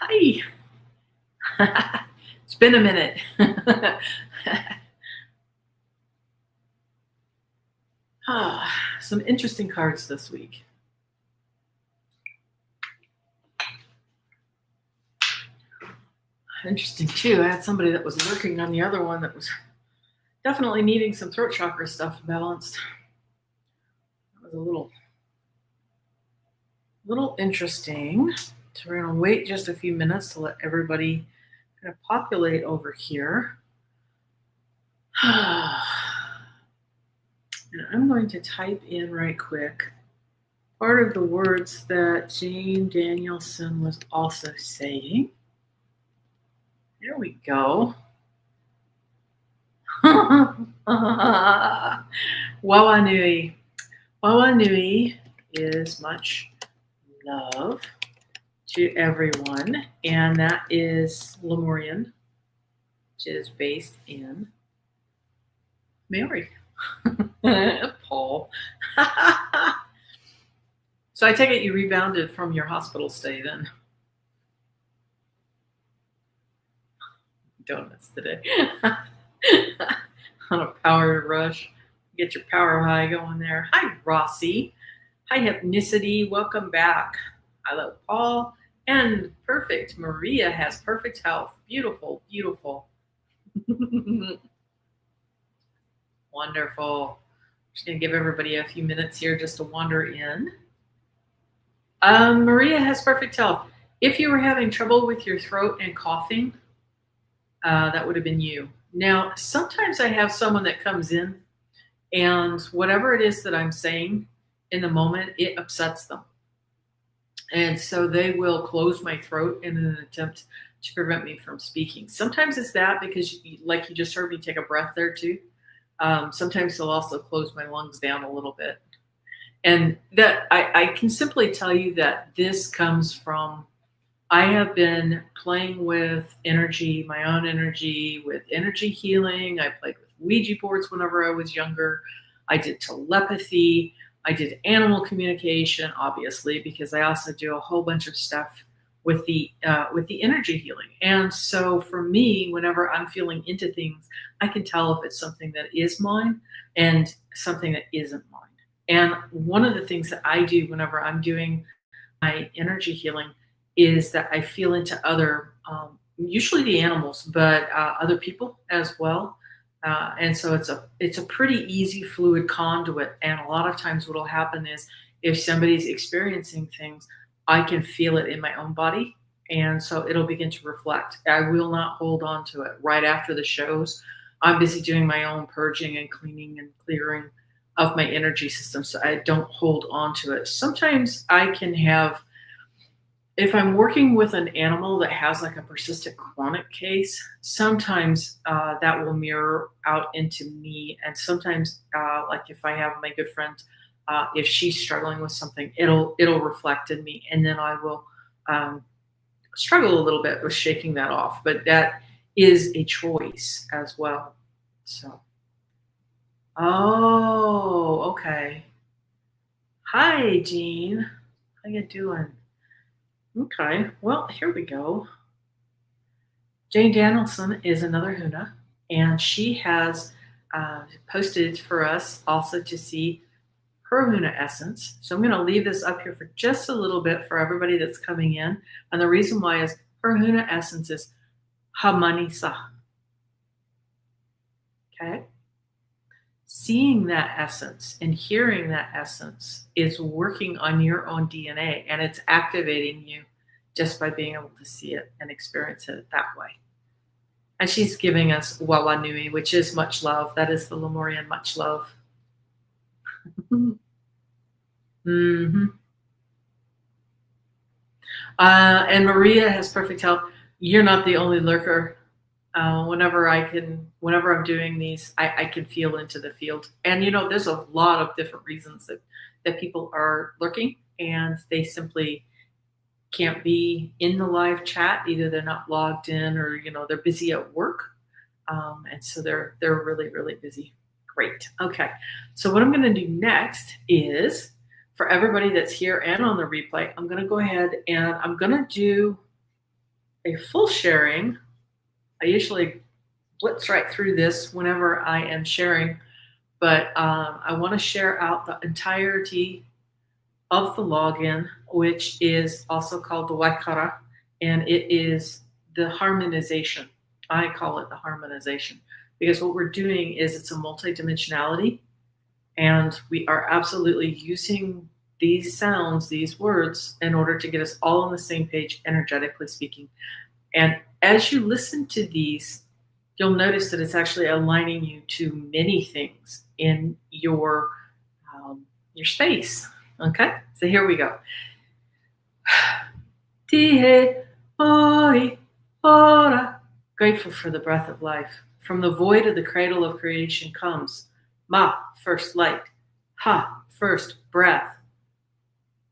Hi. It's been a minute. Some interesting cards this week. Interesting too. I had somebody that was lurking on the other one that was definitely needing some throat chakra stuff balanced. That was a little interesting. So we're gonna wait just a few minutes to let everybody kind of populate over here. And I'm going to type in right quick part of the words that Jane Danielson was also saying. There we go. Wawanui. Wawanui is much love to everyone, and that is Lemurian, which is based in Mary. Paul. So I take it you rebounded from your hospital stay then. Donuts today. On a power rush. Get your power high going there. Hi, Rossi. Hi, Hypnicity. Welcome back. I love Paul. And perfect. Maria has perfect health. Beautiful, beautiful. Wonderful. Just going to give everybody a few minutes here just to wander in. Maria has perfect health. If you were having trouble with your throat and coughing, that would have been you. Now, sometimes I have someone that comes in and whatever it is that I'm saying in the moment, it upsets them. And so they will close my throat in an attempt to prevent me from speaking. Sometimes it's that because, like you just heard me take a breath there too. Sometimes they'll also close my lungs down a little bit. And that I can simply tell you that this comes from, I have been playing with energy, my own energy, with energy healing. I played with Ouija boards whenever I was younger. I did telepathy. I did animal communication, obviously, because I also do a whole bunch of stuff with the energy healing. And so for me, whenever I'm feeling into things, I can tell if it's something that is mine and something that isn't mine. And one of the things that I do whenever I'm doing my energy healing is that I feel into other, usually the animals, but other people as well. And so it's a pretty easy fluid conduit. And a lot of times what will happen is if somebody's experiencing things, I can feel it in my own body. And so it'll begin to reflect. I will not hold on to it. Right after the shows, I'm busy doing my own purging and cleaning and clearing of my energy system. So I don't hold on to it. Sometimes I can have, if I'm working with an animal that has like a persistent chronic case, sometimes that will mirror out into me. And sometimes, like if I have my good friend, if she's struggling with something, it'll reflect in me, and then I will struggle a little bit with shaking that off. But that is a choice as well. So, oh, okay. Hi, Jean. How you doing? Okay, well, here we go. Jane Danielson is another Huna, and she has posted for us also to see her Huna essence. So I'm going to leave this up here for just a little bit for everybody that's coming in. And the reason why is her Huna essence is Hamanisa. Okay? Seeing that essence and hearing that essence is working on your own DNA, and it's activating you just by being able to see it and experience it that way. And she's giving us Wawanui, which is much love. That is the Lemurian much love. Mm-hmm. And Maria has perfect health. You're not the only lurker. Whenever I'm doing these, I can feel into the field. And there's a lot of different reasons that people are lurking, and they simply can't be in the live chat. Either they're not logged in, or they're busy at work, and so they're really, really busy. Great. Okay. So what I'm going to do next is, for everybody that's here and on the replay, I'm going to go ahead and I'm going to do a full sharing. I usually blitz right through this whenever I am sharing, but I want to share out the entirety of the login, which is also called the Waikara, and it is the harmonization. I call it the harmonization because what we're doing is it's a multidimensionality, and we are absolutely using these sounds, these words, in order to get us all on the same page, energetically speaking. And as you listen to these, you'll notice that it's actually aligning you to many things in your space. Okay, so here we go. Tihe, oi, ora. Grateful for the breath of life. From the void of the cradle of creation comes Ma, first light. Ha, first breath.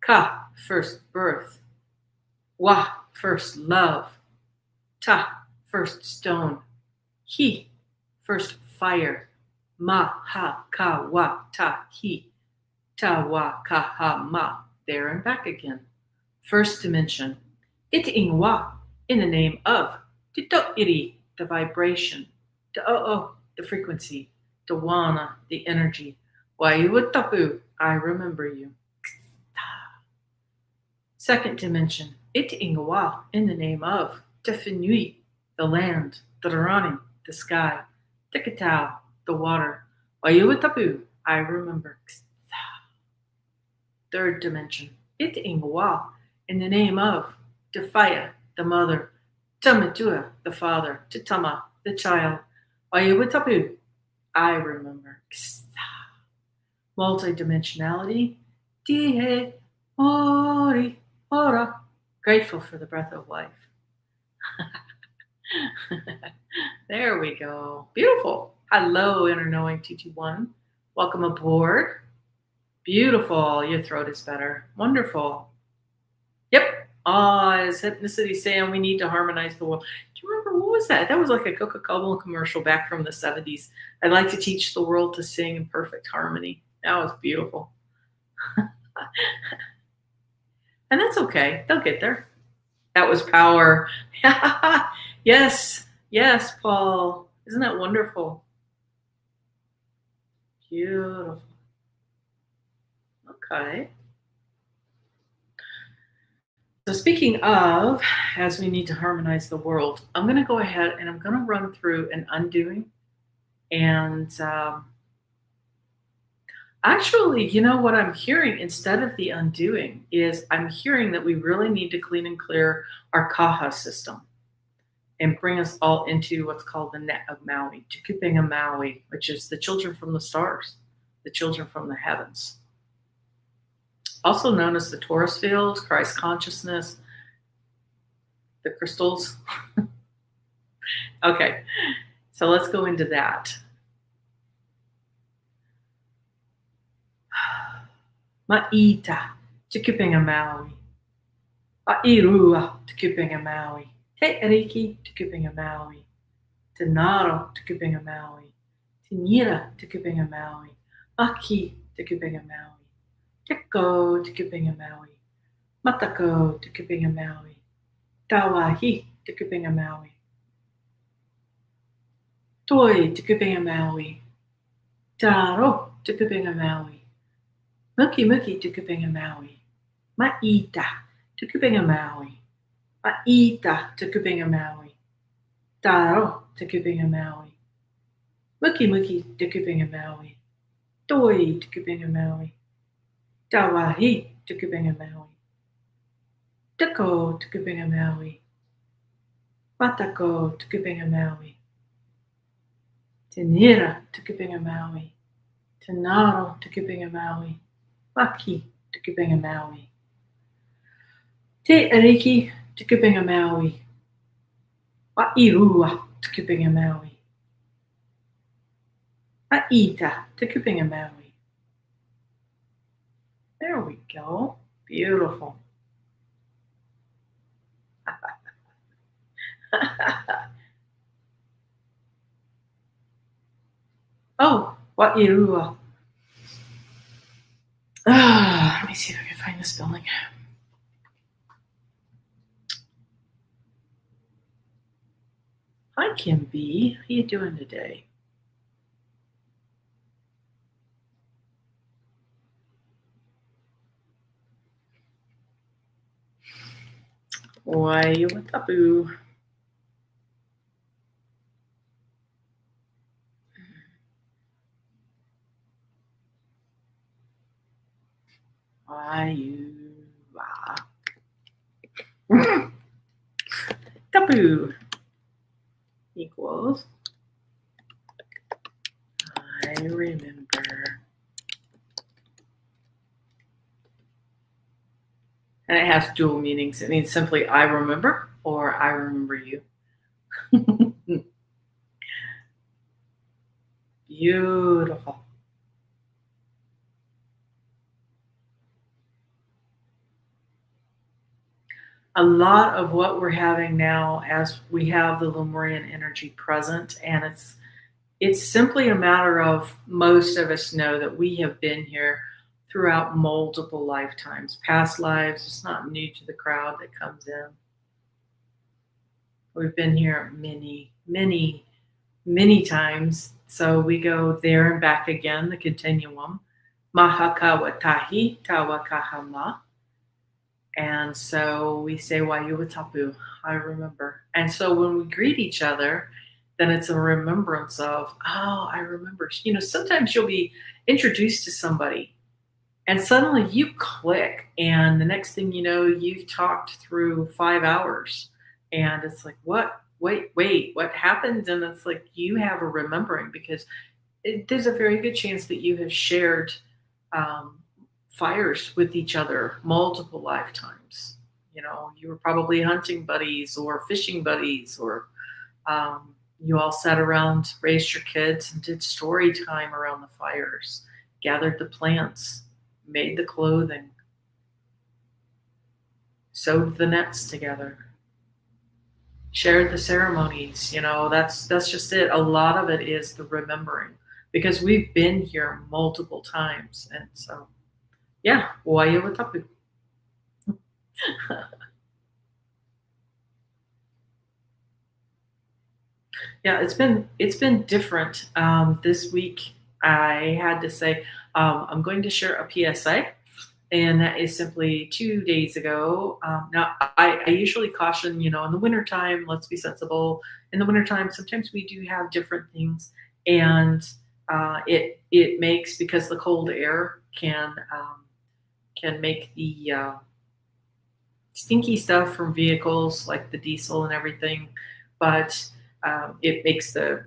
Ka, first birth. Wa, first love. Ta, first stone. He, first fire. Ma, ha, ka, wa, ta, he. Ta, wa, ka, ha, ma. There and back again. First dimension. It ing wa, in the name of. Tito iri, the vibration. To o, the frequency. To wana, the energy. Waiutapu, I remember you. Second dimension. It ing wa, in the name of. Tefinui, the land. Tarani, the sky. Tikatau, the water. Waiutapu, I remember. Third dimension. It ing wa, in the name of Tefaya, the mother, Tamatua, the father, Titama, the child, Wayawatapu, I remember. Multidimensionality, Tihe, Ori, Ora, grateful for the breath of life. There we go. Beautiful. Hello, Inner Knowing 221. Welcome aboard. Beautiful. Your throat is better. Wonderful. Yep. Is Hypnicity saying we need to harmonize the world? Do you remember what was that? That was like a Coca-Cola commercial back from the 70s. I'd like to teach the world to sing in perfect harmony. That was beautiful. And that's okay. They'll get there. That was power. Yes. Yes, Paul. Isn't that wonderful? Beautiful. Okay. So speaking of, as we need to harmonize the world, I'm going to go ahead and I'm going to run through an undoing. And actually, you know what I'm hearing instead of the undoing is I'm hearing that we really need to clean and clear our Kaha system and bring us all into what's called the net of Maui, Tukupinga Maui, which is the children from the stars, the children from the heavens. Also known as the Taurus field, Christ consciousness, the crystals. Okay, so let's go into that. Ma'ita, Tukupinga Maui. Airua, Tukupinga Maui. Te Ariki, Tukupinga Maui. Tenaro, Tukupinga Maui. Tinira, Tukupinga Maui. Aki, Tukupinga Maui. Teko, Tukupinga Maui. Matako, Tukupinga Maui. Tawahi, Tukupinga Maui. Toi, Tukupinga Maui. Taro, Tukupinga Maui. Muki Muki, Tukupinga Maui. Ma'ita, Tukupinga Maui. Ma'ita, Tukupinga Maui. Taro, Tukupinga Maui. Muki Muki, Tukupinga Maui. Toi, Tukupinga Maui. Tawahi, Tukupinga Maui. Teko, Tukupinga Maui. Matako, Tukupinga Maui. Tenira, Tukupinga Maui. Tenaro, Tukupinga Maui. Maki, Tukupinga Maui. Te Ariki, Tukupinga Maui. Wairua, Tukupinga Maui. Aita, Tukupinga Maui. There we go. Beautiful. Oh, Wairua. Let me see if I can find the spelling. Hi, Kim B. How you doing today? Why, what's up, boo? Why you? Tapu equals I remember. And it has dual meanings. It means simply I remember or I remember you. Beautiful. A lot of what we're having now as we have the Lemurian energy present, and it's simply a matter of most of us know that we have been here throughout multiple lifetimes, past lives. It's not new to the crowd that comes in. We've been here many, many, many times. So we go there and back again, the continuum. Mahakawatahi tawakahama. And so we say Wayuwatapu, I remember. And so when we greet each other, then it's a remembrance of, oh, I remember. Sometimes you'll be introduced to somebody and suddenly you click. And the next thing you know, you've talked through 5 hours. And it's like, what? Wait, what happened? And it's like you have a remembering because there's a very good chance that you have shared um, fires with each other multiple lifetimes. You were probably hunting buddies or fishing buddies, or you all sat around, raised your kids, and did story time around the fires, gathered the plants, made the clothing, sewed the nets together, shared the ceremonies. That's just it. A lot of it is the remembering because we've been here multiple times, and so yeah, waya watapu. Yeah, it's been different. This week, I had to say I'm going to share a PSA, and that is simply 2 days ago. Now, I usually caution, in the wintertime, let's be sensible. In the wintertime, sometimes we do have different things, and it makes because the cold air can make the stinky stuff from vehicles like the diesel and everything, but it makes the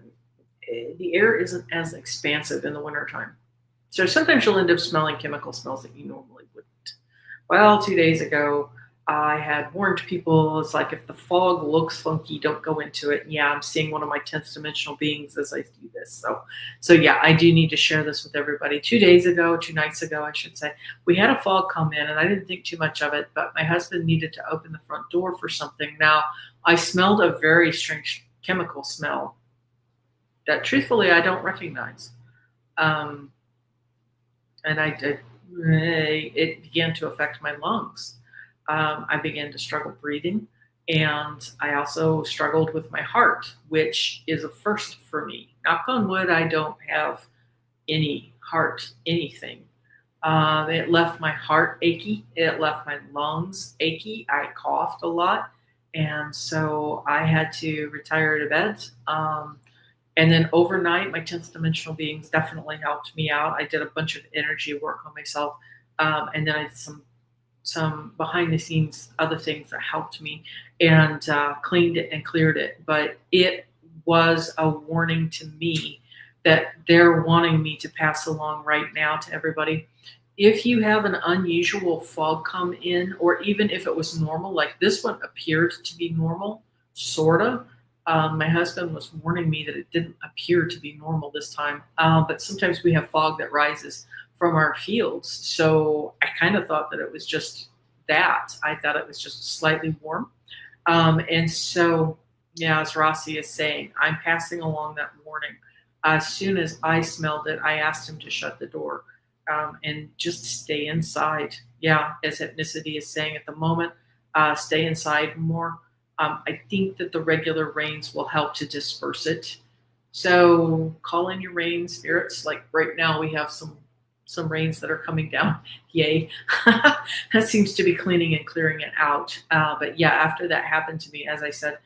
air isn't as expansive in the wintertime. So sometimes you'll end up smelling chemical smells that you normally wouldn't. Well, 2 days ago, I had warned people. It's like if the fog looks funky, don't go into it. And yeah, I'm seeing one of my 10th dimensional beings as I do this. So yeah, I do need to share this with everybody. 2 days ago, 2 nights ago, I should say, we had a fog come in, and I didn't think too much of it. But my husband needed to open the front door for something. Now, I smelled a very strange chemical smell that, truthfully, I don't recognize. Um, and it began to affect my lungs. I began to struggle breathing, and I also struggled with my heart, which is a first for me. Knock on wood, I don't have any heart anything. It left my heart achy. It left my lungs achy. I coughed a lot, and so I had to retire to bed. And then overnight, my 10th dimensional beings definitely helped me out. I did a bunch of energy work on myself. And then I did some behind the scenes other things that helped me and cleaned it and cleared it. But it was a warning to me that they're wanting me to pass along right now to everybody. If you have an unusual fog come in, or even if it was normal, like this one appeared to be normal, sort of, my husband was warning me that it didn't appear to be normal this time. But sometimes we have fog that rises from our fields. So I kind of thought that it was just that. I thought it was just slightly warm. And so, yeah, as Rossi is saying, I'm passing along that warning. As soon as I smelled it, I asked him to shut the door and just stay inside. Yeah, as Hypnicity is saying at the moment, stay inside more. I think that the regular rains will help to disperse it. So call in your rain spirits. Like right now, we have some rains that are coming down. Yay! That seems to be cleaning and clearing it out. But yeah, after that happened to me, as I said,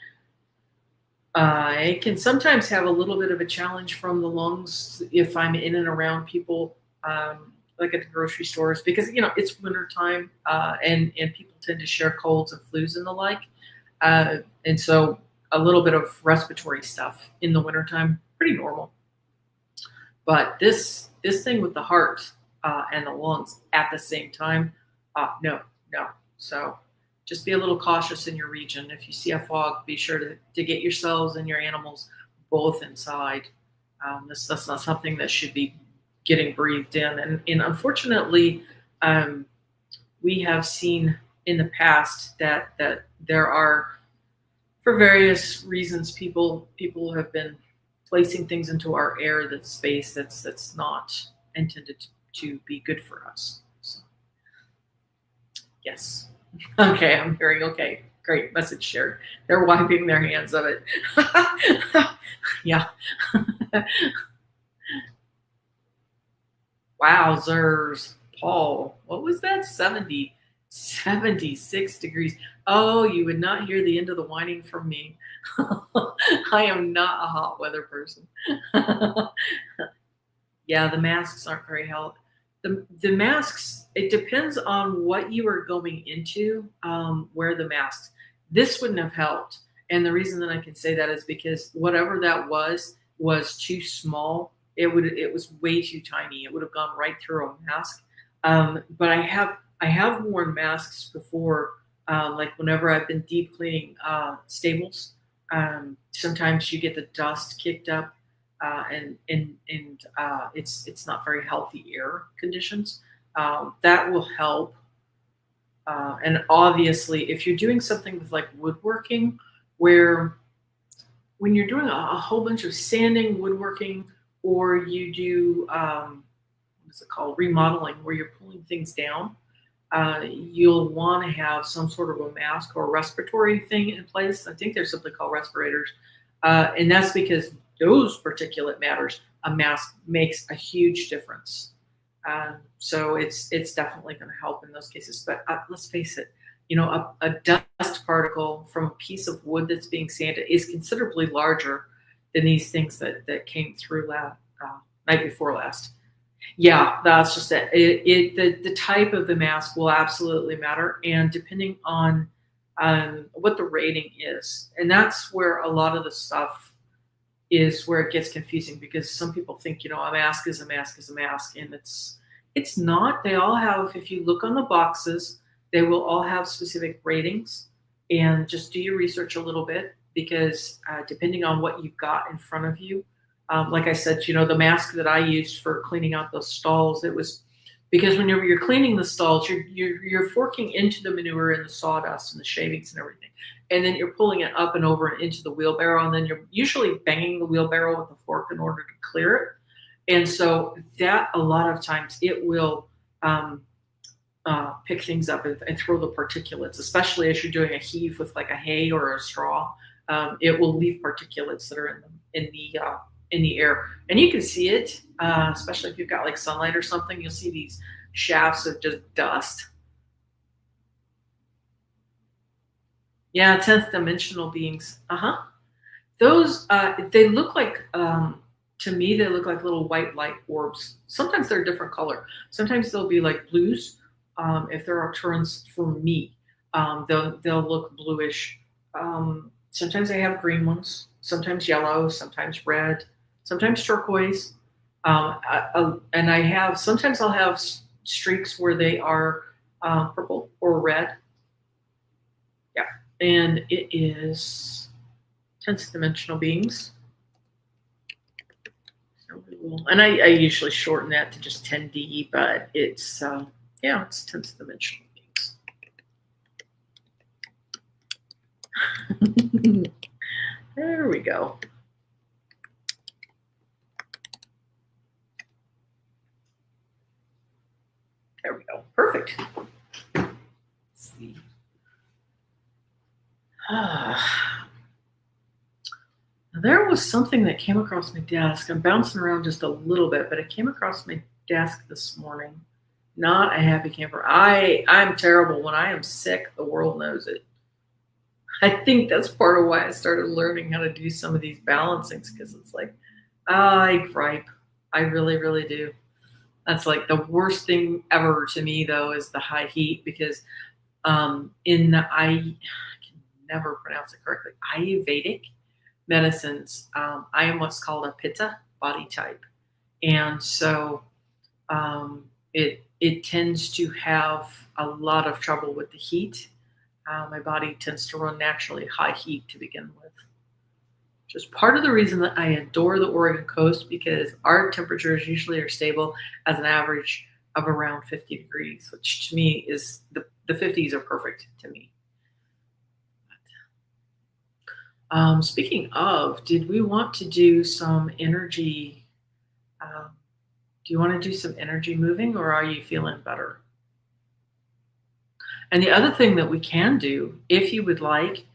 I can sometimes have a little bit of a challenge from the lungs if I'm in and around people, like at the grocery stores, because it's winter time, and people tend to share colds and flus and the like, and so a little bit of respiratory stuff in the wintertime, pretty normal. But this thing with the heart and the lungs at the same time, no, no. So just be a little cautious in your region. If you see a fog, be sure to get yourselves and your animals both inside. That's not something that should be getting breathed in. And unfortunately, um, we have seen in the past that there are, for various reasons, people have been placing things into our air, that space that's not intended to be good for us. So, yes. Okay, I'm hearing okay. Great message shared. They're wiping their hands of it. Yeah. Wowzers. Paul, what was that? 76 degrees. Oh, you would not hear the end of the whining from me. I am not a hot weather person. Yeah, the masks aren't very helpful. The masks, it depends on what you are going into, wear the masks. This wouldn't have helped. And the reason that I can say that is because whatever that was too small. It was way too tiny. It would have gone right through a mask. But I have worn masks before, like whenever I've been deep cleaning stables. Sometimes you get the dust kicked up, and it's not very healthy air conditions. That will help. And obviously, if you're doing something with like woodworking, where when you're doing a whole bunch of sanding, woodworking, or you do what's it called, remodeling, where you're pulling things down, you'll want to have some sort of a mask or a respiratory thing in place. I think there's something called respirators, and that's because those particulate matters. A mask makes a huge difference. So it's definitely going to help in those cases. But let's face it, a dust particle from a piece of wood that's being sanded is considerably larger than these things that came through night before last. Yeah, that's just it. The type of the mask will absolutely matter, and depending on what the rating is, and that's where a lot of the stuff is where it gets confusing, because some people think a mask is a mask is a mask, and it's not. They all have, if you look on the boxes, they will all have specific ratings, and just do your research a little bit, because depending on what you've got in front of you, like I said, the mask that I used for cleaning out those stalls, it was because whenever you're cleaning the stalls, you're forking into the manure and the sawdust and the shavings and everything, and then you're pulling it up and over and into the wheelbarrow, and then you're usually banging the wheelbarrow with the fork in order to clear it. And so that, a lot of times, it will pick things up and throw the particulates, especially as you're doing a heave with like a hay or a straw. It will leave particulates that are in the air, and you can see it, especially if you've got like sunlight or something. You'll see these shafts of just dust. Yeah, 10th dimensional beings. Those, they look like, to me, they look like little white light orbs. Sometimes they're a different color. Sometimes they'll be like blues. If there are turns for me, they'll look bluish. Sometimes I have green ones. Sometimes yellow. Sometimes red. Sometimes turquoise. And sometimes I'll have streaks where they are purple or red. Yeah, and it is 10th dimensional beings. And I usually shorten that to just 10D, but it's 10th dimensional beings. There we go. There we go. Perfect. Let's see. There was something that came across my desk. I'm bouncing around just a little bit, but it came across my desk this morning. Not a happy camper. I'm terrible. When I am sick, the world knows it. I think that's part of why I started learning how to do some of these balancings, because it's like, I gripe. I really, really do. That's like the worst thing ever to me, though, is the high heat, because in the I can never pronounce it correctly. Ayurvedic medicines, I am what's called a pitta body type, and so it tends to have a lot of trouble with the heat. My body tends to run naturally high heat to begin with. Just part of the reason that I adore the Oregon coast, because our temperatures usually are stable as an average of around 50 degrees, which to me is the 50s are perfect to me. Speaking of, did we want to do some energy? Do you want to do some energy moving, or are you feeling better? And the other thing that we can do, if you would like,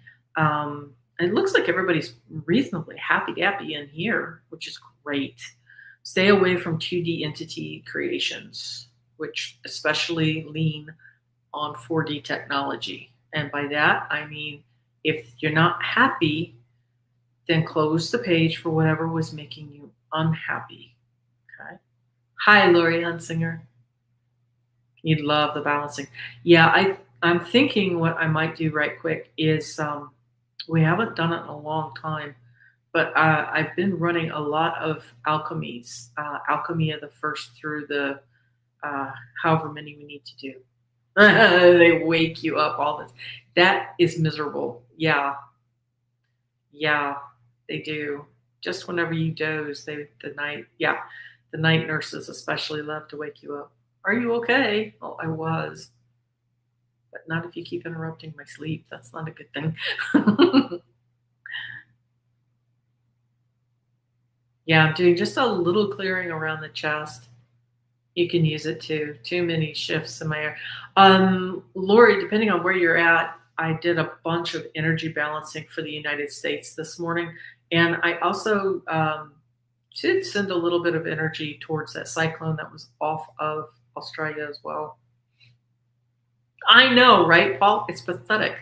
it looks like everybody's reasonably happy in here, which is great. Stay away from 2D entity creations, which especially lean on 4D technology. And by that, I mean, if you're not happy, then close the page for whatever was making you unhappy. Okay. Hi, Lori Hunsinger. You'd love the balancing. Yeah, I'm thinking what I might do right quick is we haven't done it in a long time, but I've been running a lot of alchemies, alchemy of the first through the however many we need to do. They wake you up all this. That is miserable. Yeah, yeah, they do. Just whenever you doze, the night nurses especially love to wake you up. Are you okay? Well, I was, but not if you keep interrupting my sleep. That's not a good thing. Yeah, I'm doing just a little clearing around the chest. You can use it too. Too many shifts in my air. Lori, depending on where you're at, I did a bunch of energy balancing for the United States this morning. And I also did send a little bit of energy towards that cyclone that was off of Australia as well. I know, right, Paul? It's pathetic.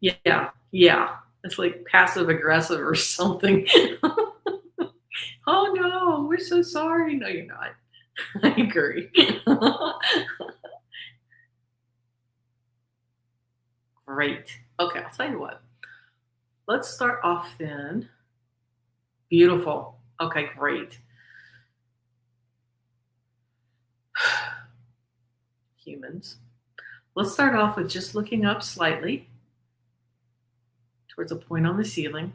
Yeah, yeah. It's like passive aggressive or something. Oh no, we're so sorry. No, you're not. I agree. Great. Okay, I'll tell you what. Let's start off then. Beautiful. Okay, great. Humans. Let's start off with just looking up slightly towards a point on the ceiling,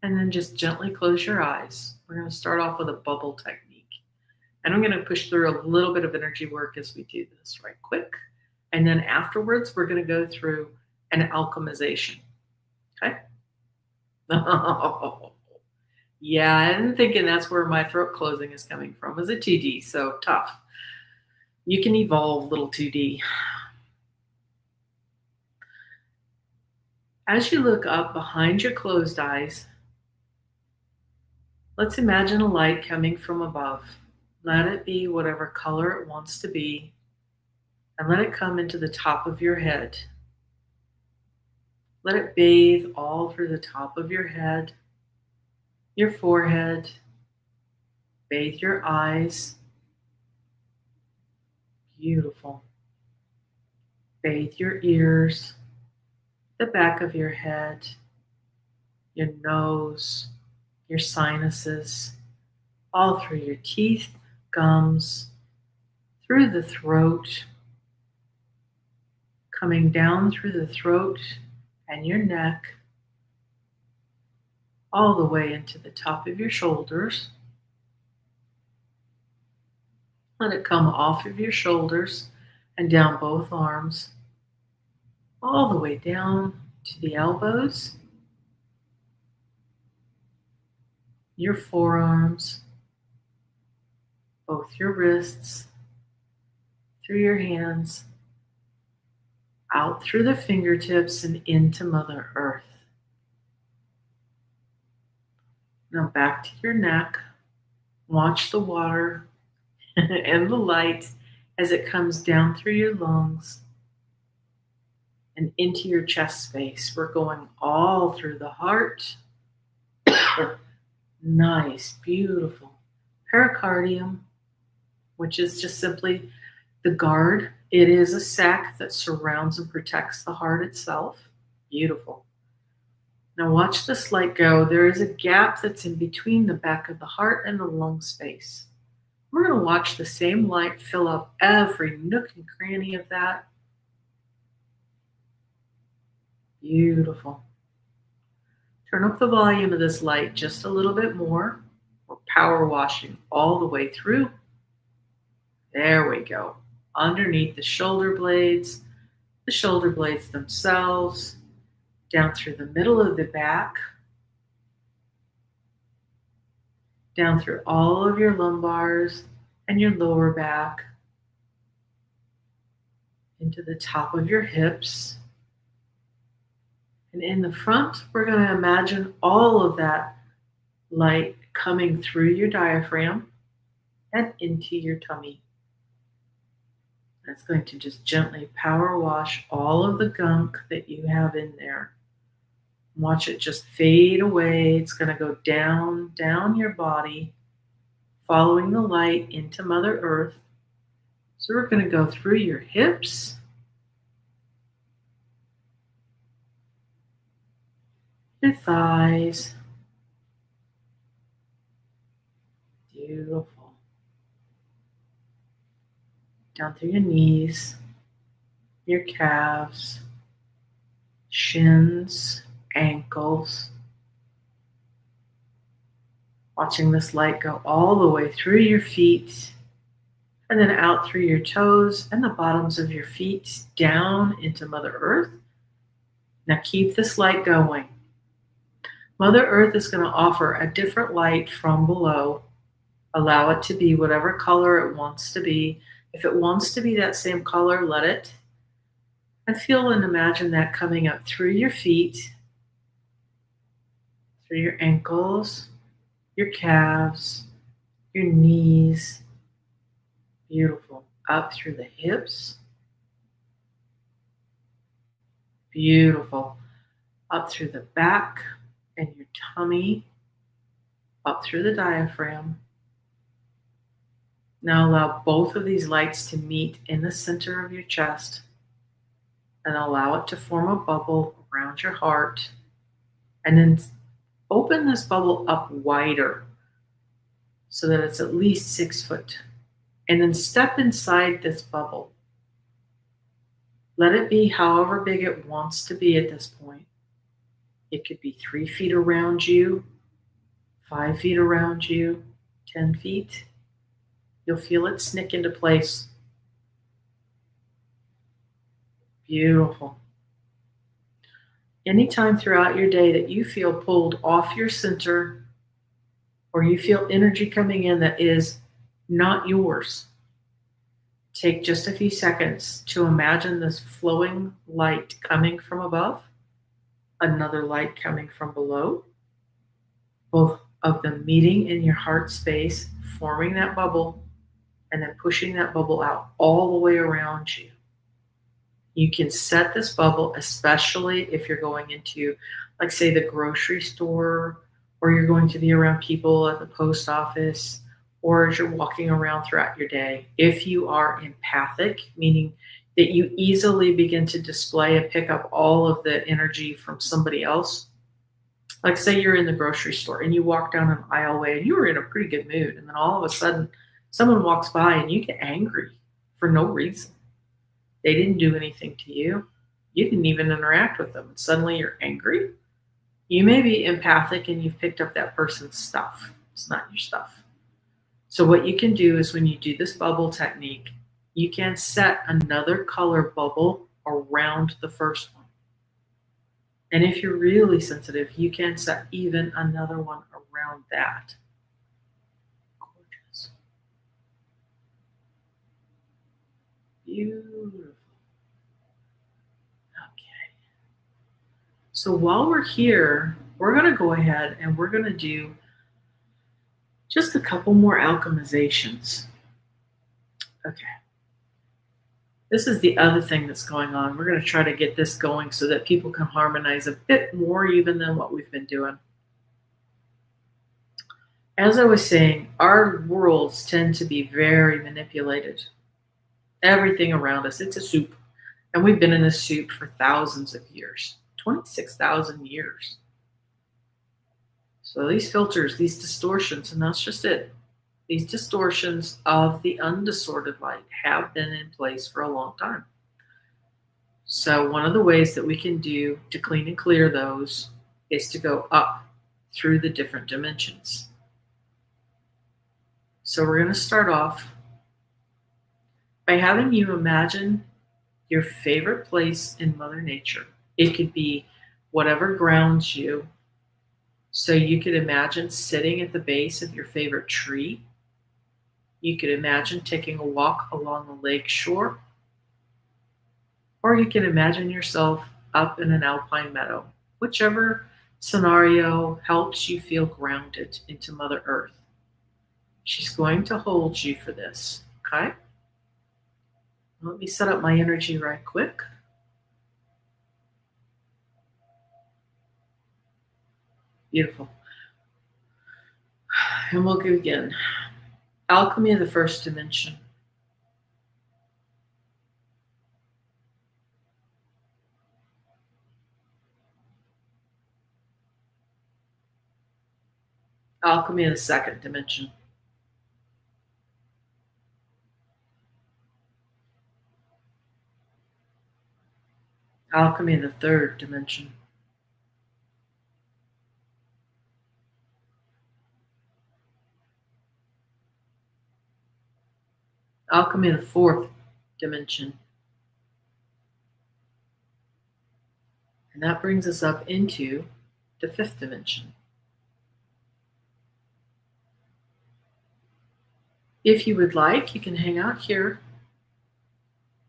and then just gently close your eyes. We're going to start off with a bubble technique. And I'm going to push through a little bit of energy work as we do this right quick. And then afterwards, we're going to go through an alchemization. Okay? Yeah, I'm thinking that's where my throat closing is coming from, is a 2D, so tough. You can evolve, little 2D. As you look up behind your closed eyes, let's imagine a light coming from above. Let it be whatever color it wants to be, and let it come into the top of your head. Let it bathe all through the top of your head, your forehead, bathe your eyes. Beautiful. Bathe your ears, the back of your head, your nose, your sinuses, all through your teeth, gums, through the throat, coming down through the throat and your neck, all the way into the top of your shoulders. Let it come off of your shoulders and down both arms, all the way down to the elbows, your forearms, both your wrists, through your hands, out through the fingertips and into Mother Earth. Now back to your neck. Watch the water and the light as it comes down through your lungs and into your chest space. We're going all through the heart. Nice, beautiful. Pericardium, which is just simply the guard. It is a sac that surrounds and protects the heart itself. Beautiful. Now watch this light go. There is a gap that's in between the back of the heart and the lung space. We're going to watch the same light fill up every nook and cranny of that. Beautiful. Turn up the volume of this light just a little bit more. We're power washing all the way through. There we go. Underneath the shoulder blades themselves, down through the middle of the back, down through all of your lumbars and your lower back, into the top of your hips. And in the front, we're going to imagine all of that light coming through your diaphragm and into your tummy. That's going to just gently power wash all of the gunk that you have in there. Watch it just fade away. It's going to go down your body, following the light into Mother Earth. So we're going to go through your hips, your thighs. Beautiful. Down through your knees, your calves, shins, ankles. Watching this light go all the way through your feet and then out through your toes and the bottoms of your feet down into Mother Earth. Now keep this light going. Mother Earth is going to offer a different light from below. Allow it to be whatever color it wants to be. If it wants to be that same color, let it. And feel and imagine that coming up through your feet, through your ankles, your calves, your knees. Beautiful. Up through the hips. Beautiful. Up through the back and your tummy. Up through the diaphragm. Now allow both of these lights to meet in the center of your chest and allow it to form a bubble around your heart. And then open this bubble up wider so that it's at least 6 foot. And then step inside this bubble. Let it be however big it wants to be at this point. It could be 3 feet around you, 5 feet around you, 10 feet. You'll feel it snick into place. Beautiful. Anytime throughout your day that you feel pulled off your center or you feel energy coming in that is not yours, take just a few seconds to imagine this flowing light coming from above, another light coming from below, both of them meeting in your heart space, forming that bubble, and then pushing that bubble out all the way around you. You can set this bubble, especially if you're going into, like, say, the grocery store, or you're going to be around people at the post office, or as you're walking around throughout your day. If you are empathic, meaning that you easily begin to display and pick up all of the energy from somebody else, like say you're in the grocery store and you walk down an aisleway and you were in a pretty good mood, and then all of a sudden someone walks by and you get angry for no reason. They didn't do anything to you. You didn't even interact with them. And suddenly you're angry. You may be empathic and you've picked up that person's stuff. It's not your stuff. So what you can do is when you do this bubble technique, you can set another color bubble around the first one. And if you're really sensitive, you can set even another one around that. Gorgeous. Beautiful. So while we're here, we're going to go ahead and we're going to do just a couple more alchemizations. Okay. This is the other thing that's going on. We're going to try to get this going so that people can harmonize a bit more even than what we've been doing. As I was saying, our worlds tend to be very manipulated. Everything around us, it's a soup. And we've been in this soup for thousands of years, 26,000 years. So these filters, these distortions, and that's just it. These distortions of the undistorted light have been in place for a long time. So one of the ways that we can do to clean and clear those is to go up through the different dimensions. So we're going to start off by having you imagine your favorite place in Mother Nature. It could be whatever grounds you. So you could imagine sitting at the base of your favorite tree. You could imagine taking a walk along a lake shore. Or you can imagine yourself up in an alpine meadow. Whichever scenario helps you feel grounded into Mother Earth. She's going to hold you for this, okay? Let me set up my energy right quick. Beautiful. And we'll go again. Alchemy of the first dimension. Alchemy of the second dimension. Alchemy of the third dimension. Alchemy of the fourth dimension. And that brings us up into the fifth dimension. If you would like, you can hang out here.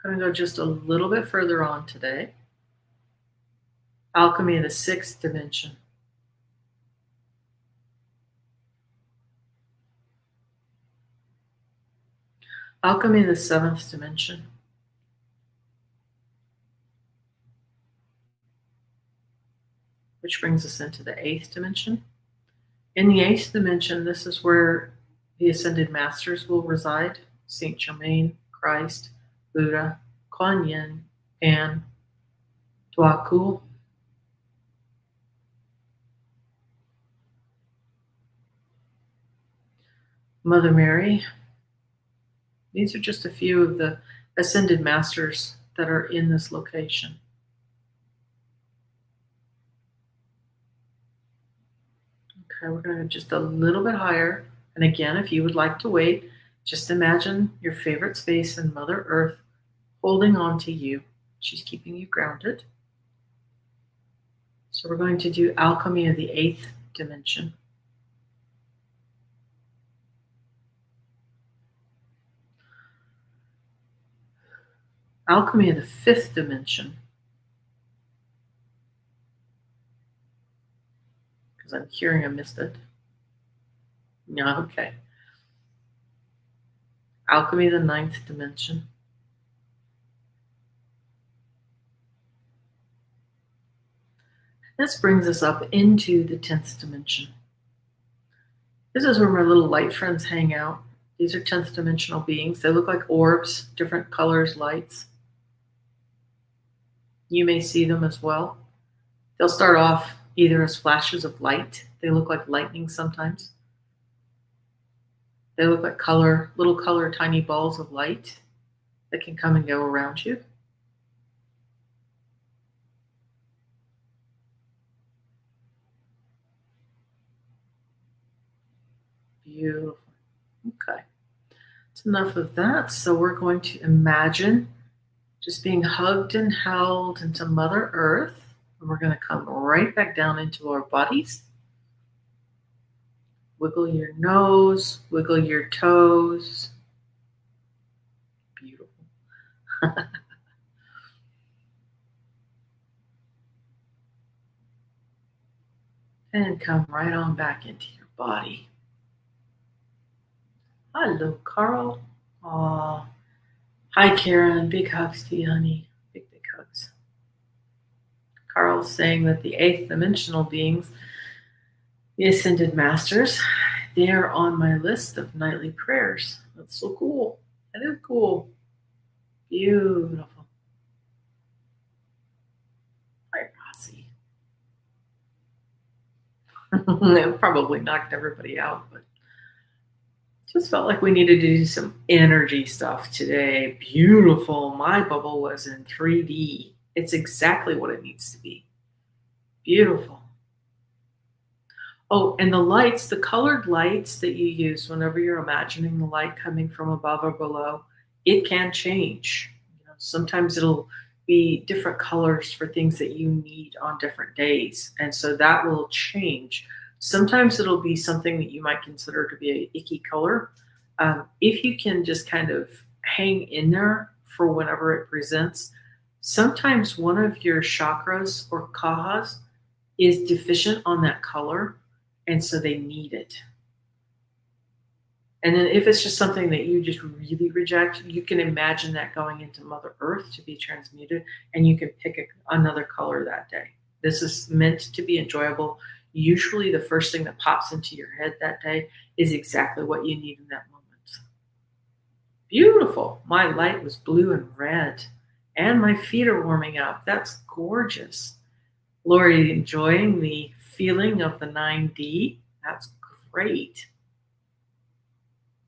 I'm going to go just a little bit further on today. Alchemy of the sixth dimension. Alchemy of the seventh dimension. Which brings us into the eighth dimension. In the eighth dimension, this is where the Ascended Masters will reside. Saint Germain, Christ, Buddha, Kuan Yin, Pan, Dwakul. Mother Mary. These are just a few of the Ascended Masters that are in this location. Okay, we're going to go just a little bit higher. And again, if you would like to wait, just imagine your favorite space in Mother Earth holding on to you. She's keeping you grounded. So we're going to do Alchemy of the eighth dimension. Alchemy of the fifth dimension. Because I'm hearing I missed it. Yeah, okay. Alchemy of the ninth dimension. This brings us up into the 10th dimension. This is where my little light friends hang out. These are 10th dimensional beings. They look like orbs, different colors, lights. You may see them as well. They'll start off either as flashes of light. They look like lightning sometimes. They look like little color, tiny balls of light that can come and go around you. Beautiful. Okay. That's enough of that. So we're going to imagine just being hugged and held into Mother Earth. And we're going to come right back down into our bodies. Wiggle your nose, wiggle your toes. Beautiful. And come right on back into your body. Hello, Carl. Aw. Hi, Karen. Big hugs to you, honey. Big, big hugs. Carl's saying that the eighth dimensional beings, the Ascended Masters, they are on my list of nightly prayers. That's so cool. That is cool. Beautiful. Hi, Rossi. It probably knocked everybody out, but just felt like we needed to do some energy stuff today. Beautiful. My bubble was in 3D. It's exactly what it needs to be. Beautiful. Oh, and the lights, the colored lights that you use whenever you're imagining the light coming from above or below, it can change. Sometimes it'll be different colors for things that you need on different days. And so that will change. Sometimes it'll be something that you might consider to be an icky color. If you can just kind of hang in there for whenever it presents, sometimes one of your chakras or kahas is deficient on that color, and so they need it. And then if it's just something that you just really reject, you can imagine that going into Mother Earth to be transmuted, and you can pick another color that day. This is meant to be enjoyable. Usually the first thing that pops into your head that day is exactly what you need in that moment. Beautiful. My light was blue and red, and my feet are warming up. That's gorgeous. Lori, enjoying the feeling of the 9D? That's great.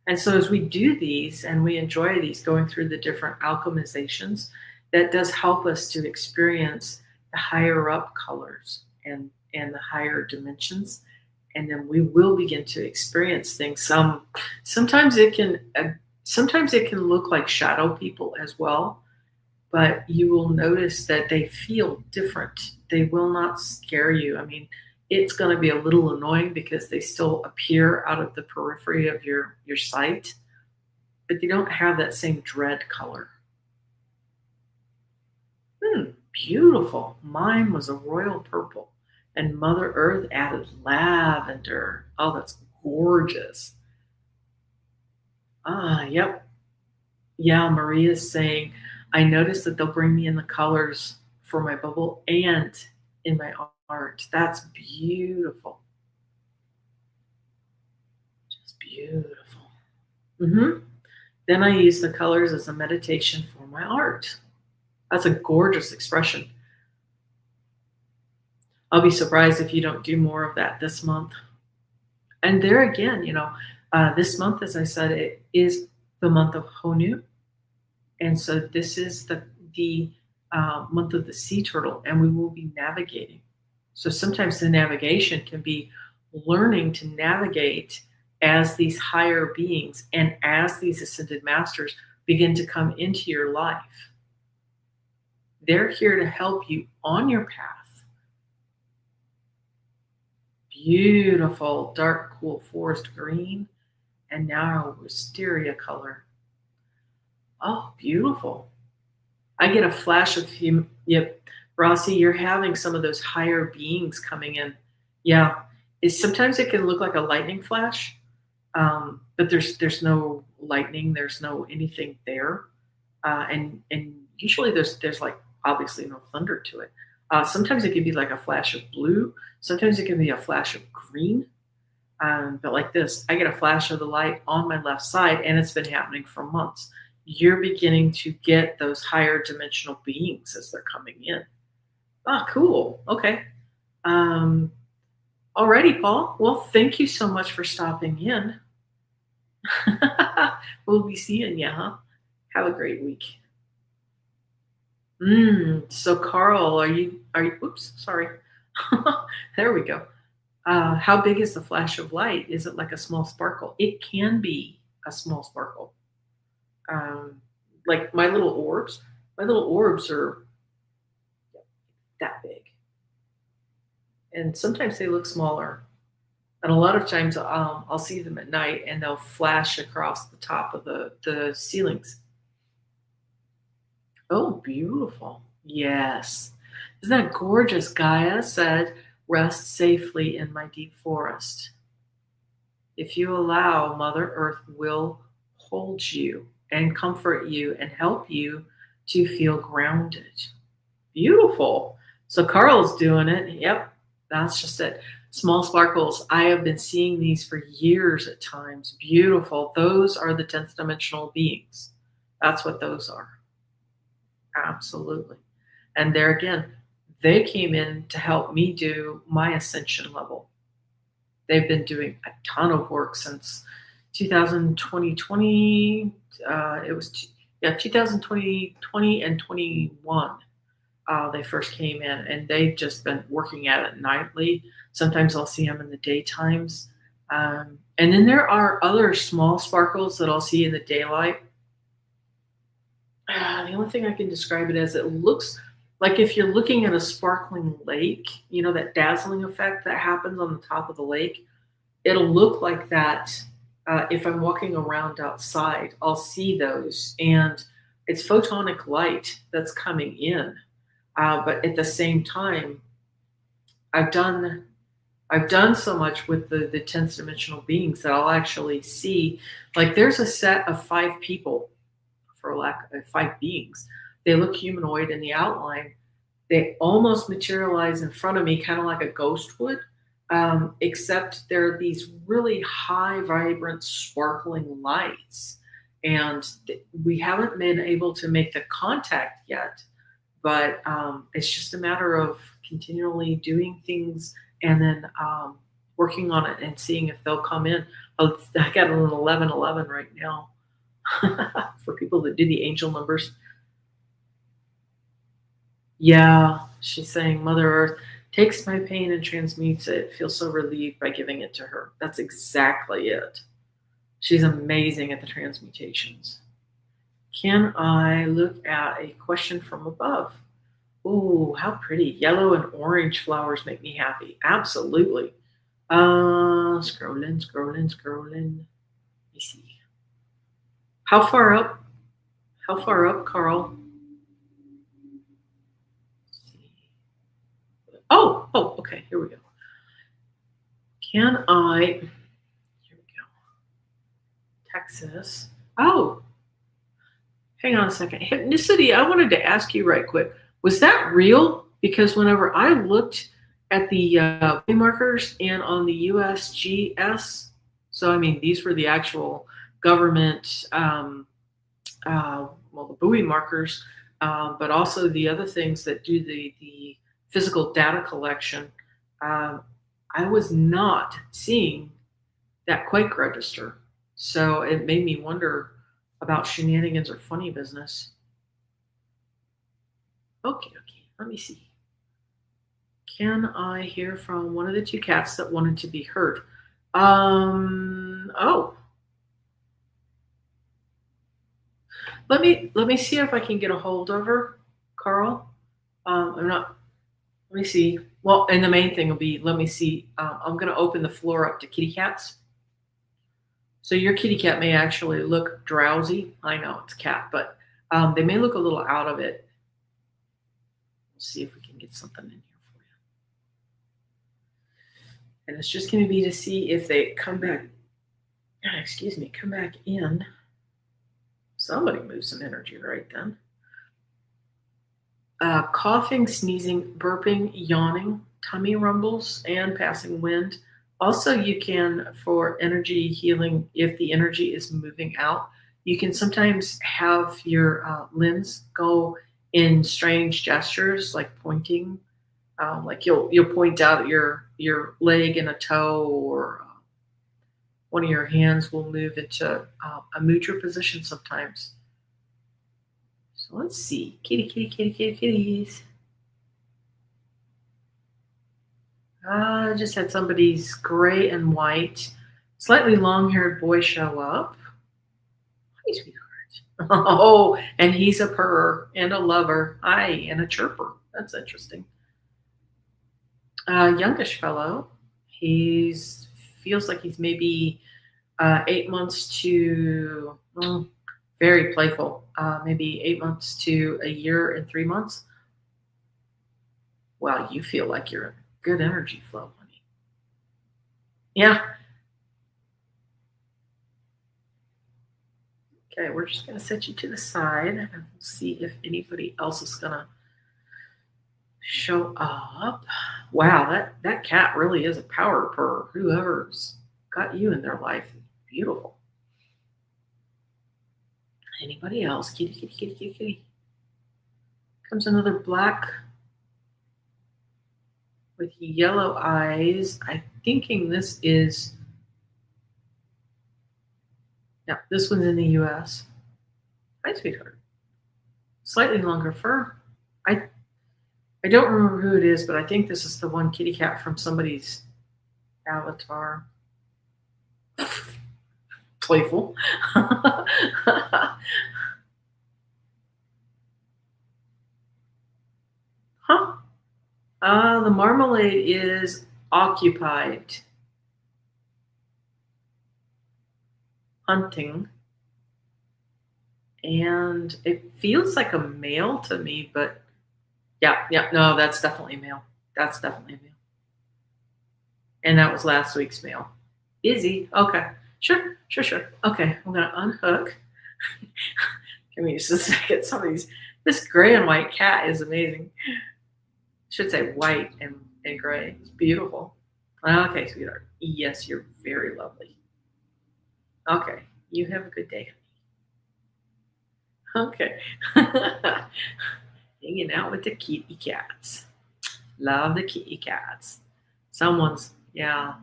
And so as we do these and we enjoy these, going through the different alchemizations, that does help us to experience the higher up colors and the higher dimensions. And then we will begin to experience things. Sometimes it can look like shadow people as well, but you will notice that they feel different. They will not scare you. I mean, it's going to be a little annoying because they still appear out of the periphery of your sight, but they don't have that same dread color. Beautiful. Mine was a royal purple, and Mother Earth added lavender. Oh, that's gorgeous. Yep. Yeah, Maria's saying, I noticed that they'll bring me in the colors for my bubble and in my art. That's beautiful. Just beautiful. Then I use the colors as a meditation for my art. That's a gorgeous expression. I'll be surprised if you don't do more of that this month. And there again, this month, as I said, it is the month of Honu. And so this is the month of the sea turtle, and we will be navigating. So sometimes the navigation can be learning to navigate as these higher beings and as these ascended masters begin to come into your life. They're here to help you on your path. Beautiful, dark, cool forest green, and now a wisteria color. Oh, beautiful. I get a flash of him. Yep. Rossi, you're having some of those higher beings coming in. Yeah. Sometimes it can look like a lightning flash, but there's no lightning. There's no anything there. And usually there's like obviously no thunder to it. Sometimes it can be like a flash of blue. Sometimes it can be a flash of green. But like this, I get a flash of the light on my left side, and it's been happening for months. You're beginning to get those higher dimensional beings as they're coming in. Cool. Okay. Alrighty, Paul. Well, thank you so much for stopping in. We'll be seeing you, huh? Have a great week. So Carl, are you, oops, sorry. There we go. How big is the flash of light? Is it like a small sparkle? It can be a small sparkle. Like my little orbs are that big. And sometimes they look smaller. And a lot of times I'll see them at night and they'll flash across the top of the ceilings. Oh, beautiful. Yes. Isn't that gorgeous? Gaia said, Rest safely in my deep forest. If you allow, Mother Earth will hold you and comfort you and help you to feel grounded. Beautiful. So Carl's doing it. Yep, that's just it. Small sparkles. I have been seeing these for years at times. Beautiful. Those are the 10th dimensional beings. That's what those are. Absolutely. And there again, they came in to help me do my ascension level. They've been doing a ton of work since 2020. It was 2020 and 21. They first came in, and they've just been working at it nightly. Sometimes I'll see them in the daytimes. And then there are other small sparkles that I'll see in the daylight. The only thing I can describe it as, it looks like if you're looking at a sparkling lake, you know, that dazzling effect that happens on the top of the lake, it'll look like that. If I'm walking around outside, I'll see those, and it's photonic light that's coming in. But at the same time, I've done so much with the 10th dimensional beings that I'll actually see, like there's a set of 5 people, for lack of 5 beings. They look humanoid in the outline. They almost materialize in front of me, kind of like a ghost would, except they're these really high, vibrant, sparkling lights. And we haven't been able to make the contact yet, but it's just a matter of continually doing things and then working on it and seeing if they'll come in. I got an 1111 right now for people that do the angel numbers. Yeah, she's saying Mother Earth takes my pain and transmutes it. Feel so relieved by giving it to her. That's exactly it. She's amazing at the transmutations. Can I look at a question from above? Ooh, how pretty. Yellow and orange flowers make me happy. Absolutely. Scrolling. Let me see. How far up? Carl? Oh, okay. Here we go. Here we go. Texas. Oh, hang on a second. Hypnicity, I wanted to ask you right quick. Was that real? Because whenever I looked at the markers and on the USGS, so I mean, these were the actual government, the buoy markers, but also the other things that do the physical data collection, I was not seeing that quake register. So it made me wonder about shenanigans or funny business. Okay, let me see. Can I hear from one of the 2 cats that wanted to be heard? Oh. Let me see if I can get a hold of her, Carl. Let me see. Well, and the main thing will be, let me see. I'm going to open the floor up to kitty cats. So your kitty cat may actually look drowsy. I know it's a cat, but they may look a little out of it. We'll see if we can get something in here for you. And it's just going to be to see if they come back. Come back in. Somebody move some energy right then. Coughing, sneezing, burping, yawning, tummy rumbles, and passing wind. Also, you can, for energy healing, if the energy is moving out, you can sometimes have your limbs go in strange gestures, like pointing. Like you'll point out your leg and a toe, or one of your hands will move into a mudra position sometimes. So let's see. Kitties. I just had somebody's gray and white, slightly long-haired boy show up. Hi, sweetheart. Oh, and he's a purrer and a lover. Hi, and a chirper. That's interesting. Youngish fellow. Feels like he's maybe 8 months to very playful. Maybe 8 months to a year and 3 months. Wow, you feel like you're good energy flow, honey. Yeah. Okay, we're just going to set you to the side and we'll see if anybody else is going to show up. Wow, that cat really is a power purr. Whoever's got you in their life, beautiful. Anybody else? Kitty, kitty, kitty, kitty, kitty. Comes another black with yellow eyes. I'm thinking this is, yeah, this one's in the U.S. Hi, sweetheart. Slightly longer fur. I don't remember who it is, but I think this is the one kitty cat from somebody's avatar. Playful. Huh? The marmalade is occupied. Hunting. And it feels like a male to me, but yeah, no, that's definitely male. That's definitely male. And that was last week's male. Busy. Okay. Sure. Okay, I'm gonna unhook. Give me just a second. This gray and white cat is amazing. Should say white and gray. It's beautiful. Okay, sweetheart. Yes, you're very lovely. Okay, you have a good day. Okay. Hanging out with the kitty cats. Love the kitty cats. Someone's, yeah.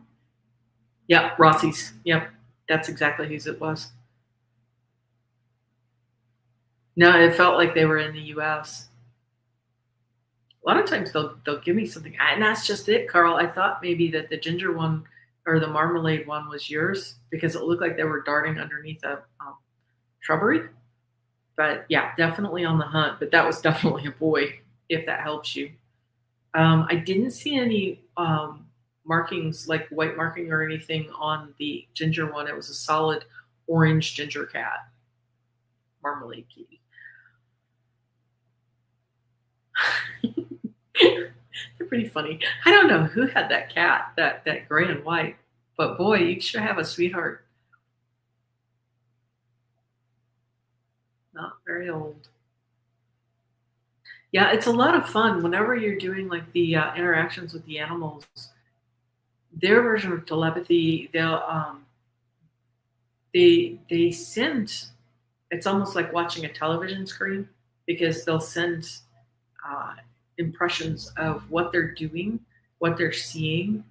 Yep, Rossi's. Yep, that's exactly whose it was. No, it felt like they were in the U.S. A lot of times they'll give me something, and that's just it, Carl. I thought maybe that the ginger one or the marmalade one was yours because it looked like they were darting underneath a shrubbery. But yeah, definitely on the hunt. But that was definitely a boy, if that helps you. I didn't see any markings like white marking or anything on the ginger one. It was a solid orange ginger cat, marmalade kitty. They're pretty funny. I don't know who had that cat, that gray and white, but boy, you should have a sweetheart. Not very old. Yeah, it's a lot of fun whenever you're doing like the interactions with the animals. Their version of telepathy, they send. It's almost like watching a television screen because they'll send impressions of what they're doing, what they're seeing,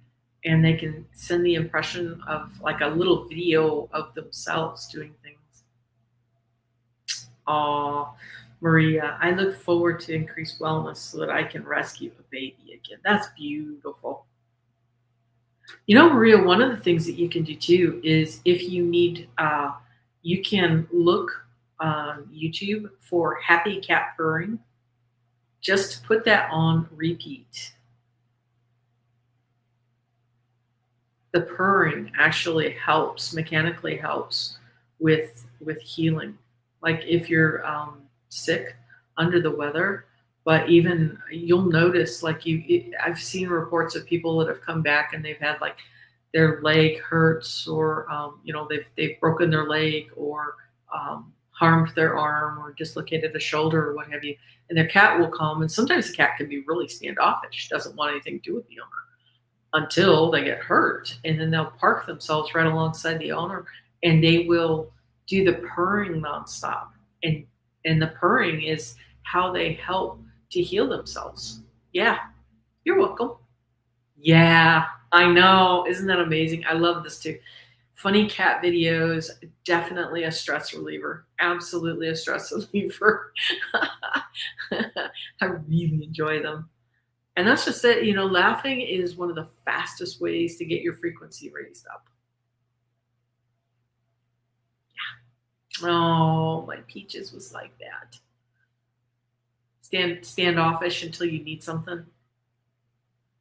and they can send the impression of like a little video of themselves doing things. Oh, Maria, I look forward to increased wellness so that I can rescue a baby again. That's beautiful. You know, Maria, one of the things that you can do too is if you need, you can look on YouTube for happy cat purring. Just put that on repeat. The purring actually helps, mechanically helps with healing. Like if you're sick, under the weather, but even you'll notice like I've seen reports of people that have come back and they've had like their leg hurts or they've broken their leg or harmed their arm or dislocated a shoulder or what have you, and their cat will come, and sometimes the cat can be really standoffish, doesn't want anything to do with the owner until they get hurt, and then they'll park themselves right alongside the owner and they will do the purring nonstop, and the purring is how they help to heal themselves. Yeah, you're welcome. Yeah, I know. Isn't that amazing? I love this too. Funny cat videos, definitely a stress reliever. Absolutely a stress reliever. I really enjoy them. And that's just it. You know, laughing is one of the fastest ways to get your frequency raised up. Yeah. Oh, my Peaches was like that. Standoffish until you need something.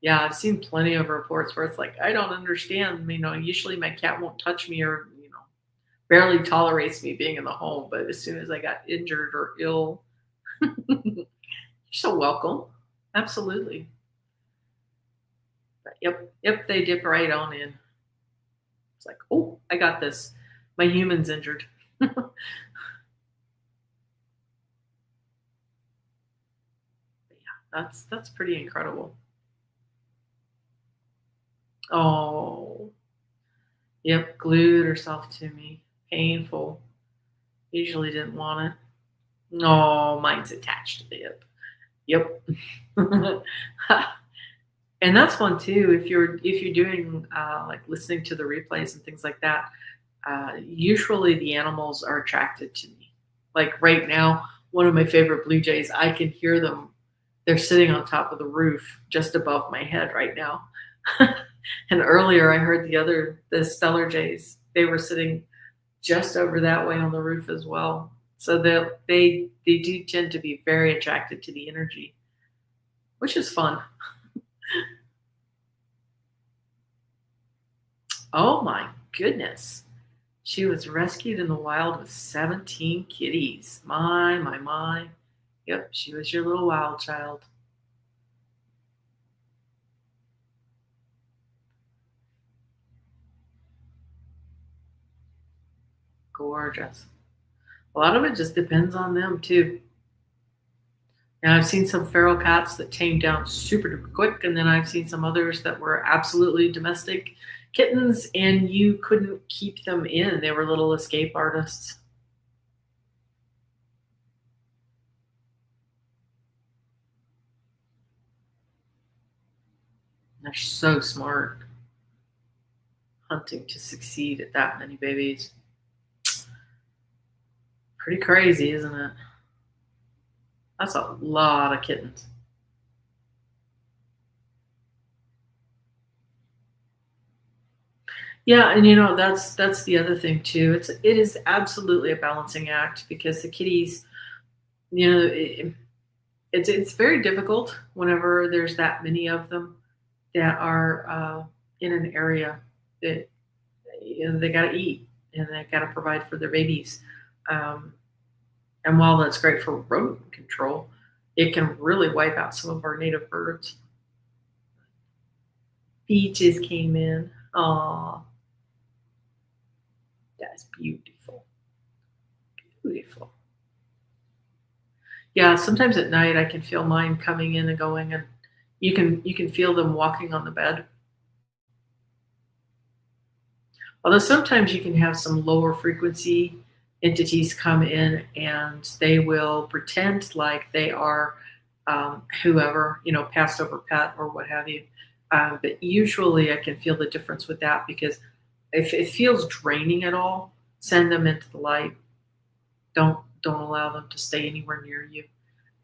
Yeah, I've seen plenty of reports where it's like, I don't understand. You know, usually my cat won't touch me or, barely tolerates me being in the home. But as soon as I got injured or ill, you're so welcome. Absolutely. But yep, they dip right on in. It's like, oh, I got this. My human's injured. That's pretty incredible. Oh, yep, glued herself to me. Painful. Usually didn't want it. No, mine's attached to the hip. Yep. And that's one too. If you're doing like listening to the replays and things like that, usually the animals are attracted to me. Like right now, one of my favorite blue jays, I can hear them. They're sitting on top of the roof just above my head right now. And earlier I heard the stellar jays. They were sitting just over that way on the roof as well. So they do tend to be very attracted to the energy, which is fun. Oh my goodness. She was rescued in the wild with 17 kitties. My. Yep, she was your little wild child. Gorgeous. A lot of it just depends on them too. And I've seen some feral cats that tamed down super duper quick, and then I've seen some others that were absolutely domestic kittens, and you couldn't keep them in. They were little escape artists. They're so smart, hunting to succeed at that many babies. Pretty crazy, isn't it? That's a lot of kittens. Yeah, and that's the other thing too. It is absolutely a balancing act because the kitties, it's very difficult whenever there's that many of them that are in an area that they got to eat and they got to provide for their babies. Um, and while that's great for rodent control, it can really wipe out some of our native birds. Beaches came in. Oh, that's beautiful. Beautiful. Yeah, sometimes at night I can feel mine coming in and going, and you can feel them walking on the bed. Although sometimes you can have some lower frequency entities come in and they will pretend like they are whoever, passed over pet or what have you. But usually I can feel the difference with that because if it feels draining at all, send them into the light. Don't allow them to stay anywhere near you.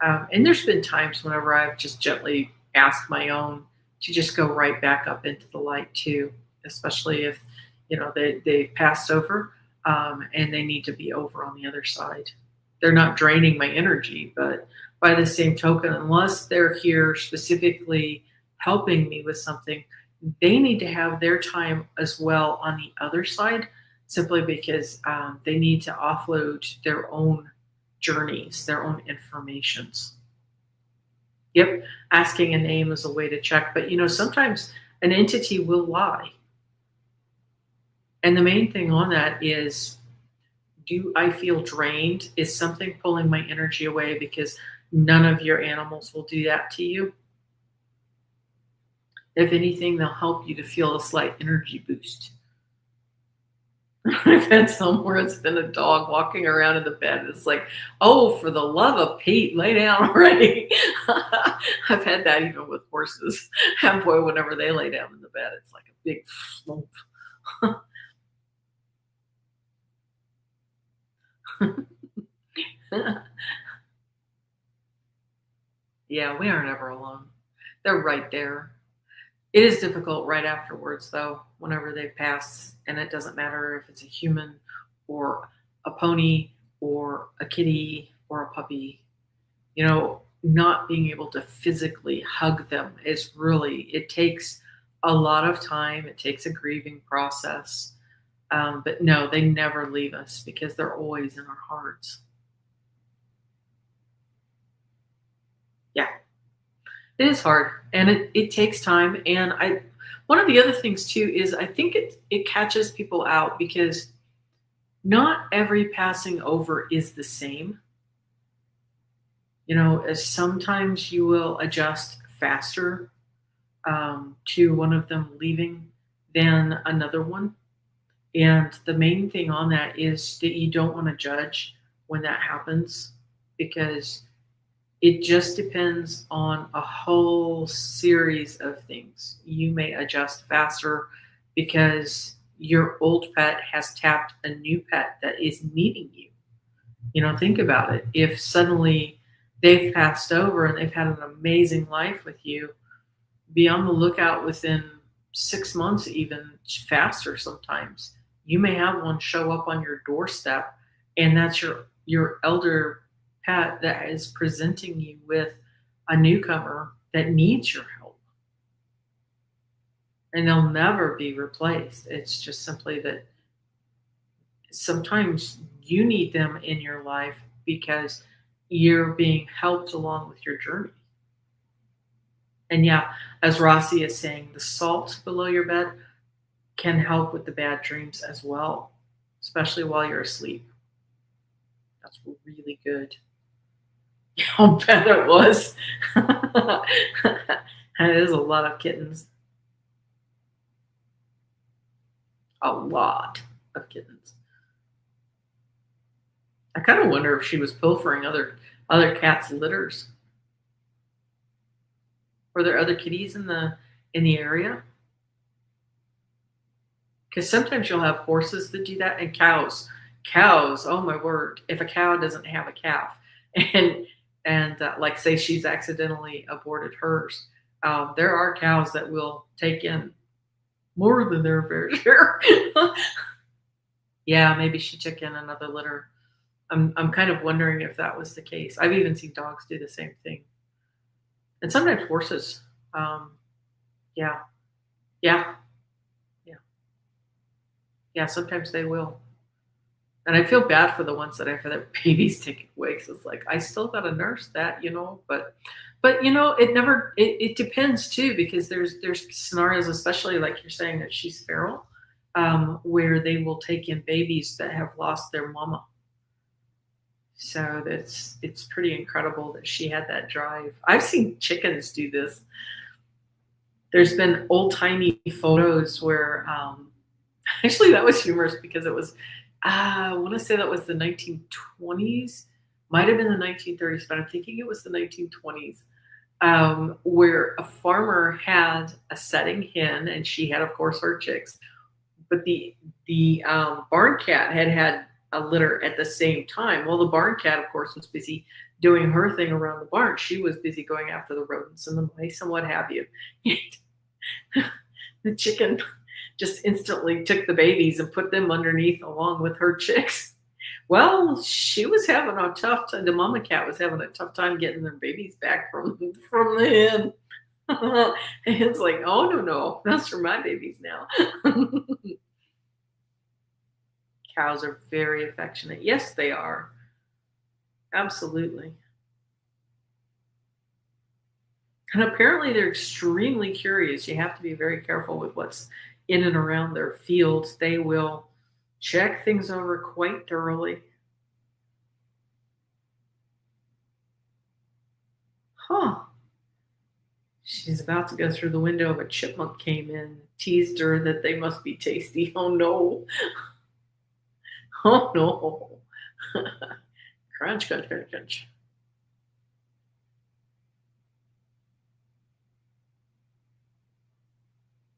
And there's been times whenever I've just gently asked my own to just go right back up into the light too, especially if they've passed over and they need to be over on the other side. They're not draining my energy, but by the same token, unless they're here specifically helping me with something, they need to have their time as well on the other side, simply because they need to offload their own journeys, their own informations. Yep, asking a name is a way to check, but sometimes an entity will lie. And the main thing on that is, do I feel drained? Is something pulling my energy away? Because none of your animals will do that to you. If anything, they'll help you to feel a slight energy boost. I've had some where it's been a dog walking around in the bed. It's like, oh, for the love of Pete, lay down already. I've had that even with horses. And boy, whenever they lay down in the bed, it's like a big flump. Yeah, we aren't ever alone. They're right there. It is difficult right afterwards, though, whenever they've passed, and it doesn't matter if it's a human or a pony or a kitty or a puppy. Not being able to physically hug them is really, it takes a lot of time. It takes a grieving process. But no, they never leave us because they're always in our hearts. Yeah, it is hard and it takes time. And One of the other things too is I think it catches people out because not every passing over is the same. As sometimes you will adjust faster to one of them leaving than another one. And the main thing on that is that you don't want to judge when that happens because it just depends on a whole series of things. You may adjust faster because your old pet has tapped a new pet that is needing you. Think about it. If suddenly they've passed over and they've had an amazing life with you, be on the lookout within 6 months, even faster sometimes. You may have one show up on your doorstep, and that's your elder pet that is presenting you with a newcomer that needs your help. And they'll never be replaced. It's just simply that sometimes you need them in your life because you're being helped along with your journey. And yeah, as Rossi is saying, the salt below your bed can help with the bad dreams as well, especially while you're asleep. That's really good. I'll bet it was. That is a lot of kittens. A lot of kittens. I kind of wonder if she was pilfering other cats' litters. Were there other kitties in the area? Because sometimes you'll have horses that do that, and cows. Cows, oh my word! If a cow doesn't have a calf, and like say she's accidentally aborted hers, there are cows that will take in more than their fair share. Yeah, maybe she took in another litter. I'm kind of wondering if that was the case. I've even seen dogs do the same thing. And sometimes horses. Yeah. Yeah. Yeah. Yeah, sometimes they will. And I feel bad for the ones that I've had their babies taken away because it's like, I still got to nurse that, but it depends too, because there's scenarios, especially like you're saying that she's feral, where they will take in babies that have lost their mama. So it's pretty incredible that she had that drive. I've seen chickens do this. There's been old-timey photos where actually that was humorous because it was I want to say that was the 1920s, might have been the 1930s, but I'm thinking it was the 1920s, where a farmer had a setting hen and she had, of course, her chicks, but the barn cat had a litter at the same time. Well, the barn cat, of course, was busy doing her thing around the barn. She was busy going after the rodents and the mice and what have you. The chicken just instantly took the babies and put them underneath along with her chicks. Well, she was having a tough time. The mama cat was having a tough time getting their babies back from the hen. And it's like, oh, no, that's for my babies now. Cows are very affectionate. Yes, they are. Absolutely. And apparently they're extremely curious. You have to be very careful with what's in and around their fields. They will check things over quite thoroughly. Huh. She's about to go through the window if a chipmunk came in, teased her that they must be tasty. Oh no. Oh no. Crunch, crunch, crunch, crunch.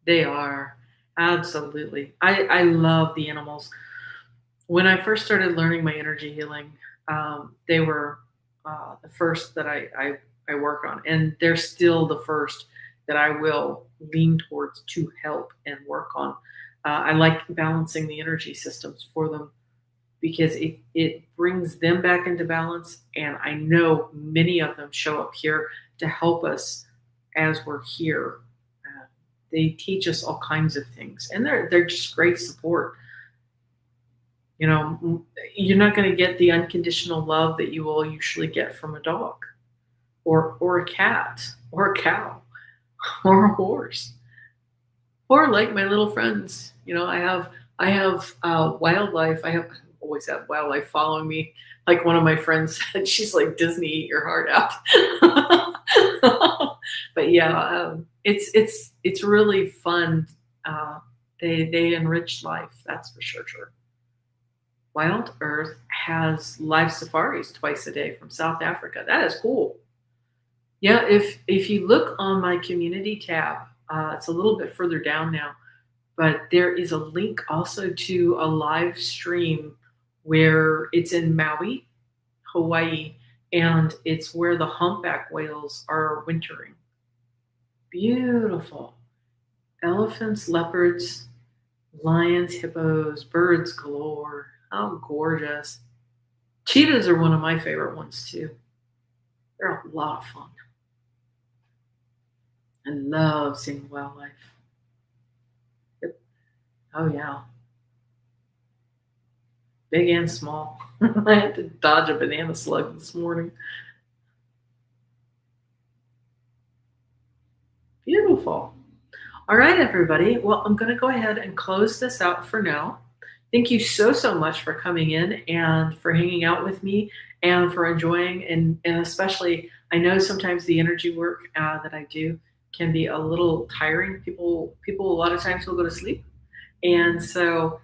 They are. Absolutely. I love the animals. When I first started learning my energy healing, they were the first that I work on. And they're still the first that I will lean towards to help and work on. I like balancing the energy systems for them because it brings them back into balance. And I know many of them show up here to help us as we're here. They teach us all kinds of things, and they're just great support. You're not going to get the unconditional love that you will usually get from a dog, or a cat, or a cow, or a horse. Or like my little friends, I have wildlife. I always have wildlife following me. Like one of my friends said, she's like, Disney, eat your heart out. But yeah, it's really fun. Uh, they enrich life. That's for sure. Sure. Wild Earth has live safaris twice a day from South Africa. That is cool. Yeah, if you look on my community tab, it's a little bit further down now, but there is a link also to a live stream where it's in Maui, Hawaii, and it's where the humpback whales are wintering. Beautiful. Elephants, leopards, lions, hippos, birds galore. How gorgeous. Cheetahs are one of my favorite ones too. They're a lot of fun. I love seeing wildlife. Yep. Oh yeah. Big and small. I had to dodge a banana slug this morning. Beautiful. All right, everybody. Well, I'm going to go ahead and close this out for now. Thank you so much for coming in and for hanging out with me and for enjoying. And especially, I know sometimes the energy work that I do can be a little tiring. People a lot of times will go to sleep. And so,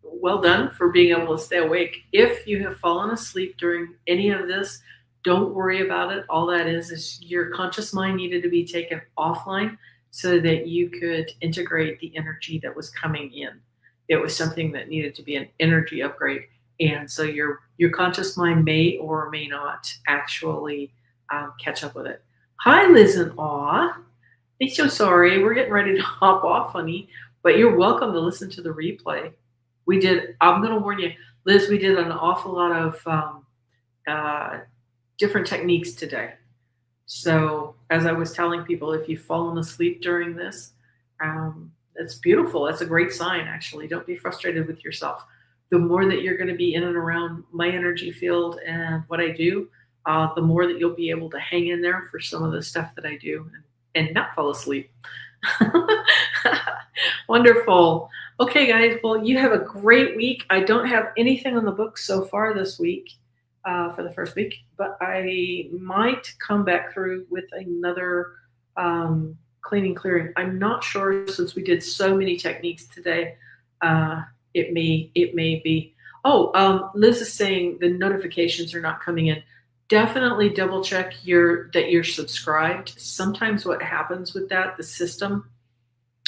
well done for being able to stay awake. If you have fallen asleep during any of this, don't worry about it. All that is your conscious mind needed to be taken offline so that you could integrate the energy that was coming in. It was something that needed to be an energy upgrade. And so your conscious mind may or may not actually catch up with it. Hi, Liz and Awe. I'm so sorry. We're getting ready to hop off, honey. But you're welcome to listen to the replay. I'm going to warn you, Liz, we did an awful lot of different techniques today. So as I was telling people, if you've fallen asleep during this, that's beautiful. That's a great sign, actually. Don't be frustrated with yourself. The more that you're going to be in and around my energy field and what I do, the more that you'll be able to hang in there for some of the stuff that I do and not fall asleep. Wonderful. Okay, guys. Well, you have a great week. I don't have anything on the books so far this week for the first week, but I might come back through with another clearing. I'm not sure since we did so many techniques today. It may be. Oh, Liz is saying the notifications are not coming in. Definitely double check that you're subscribed. Sometimes what happens with that, the system,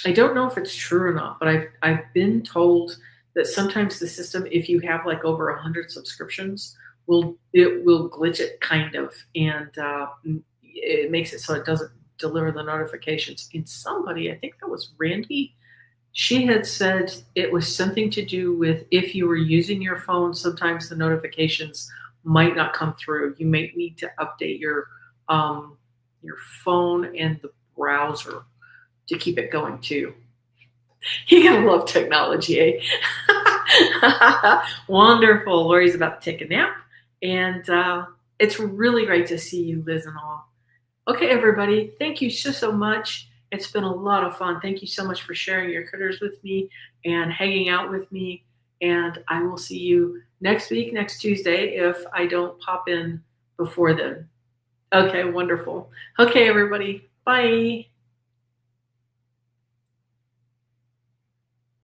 I don't know if it's true or not, but I've been told that sometimes the system, if you have like over 100 subscriptions, will glitch it kind of, and it makes it so it doesn't deliver the notifications. And somebody, I think that was Randy, she had said it was something to do with if you were using your phone, sometimes the notifications might not come through. You may need to update your phone and the browser to keep it going too. You're gonna love technology, eh? Wonderful. Lori's about to take a nap, and it's really great to see you, Liz and all. Okay, everybody, thank you so much. It's been a lot of fun. Thank you so much for sharing your critters with me and hanging out with me. And I will see you next week, next Tuesday, if I don't pop in before then. Okay, wonderful. Okay, everybody, bye.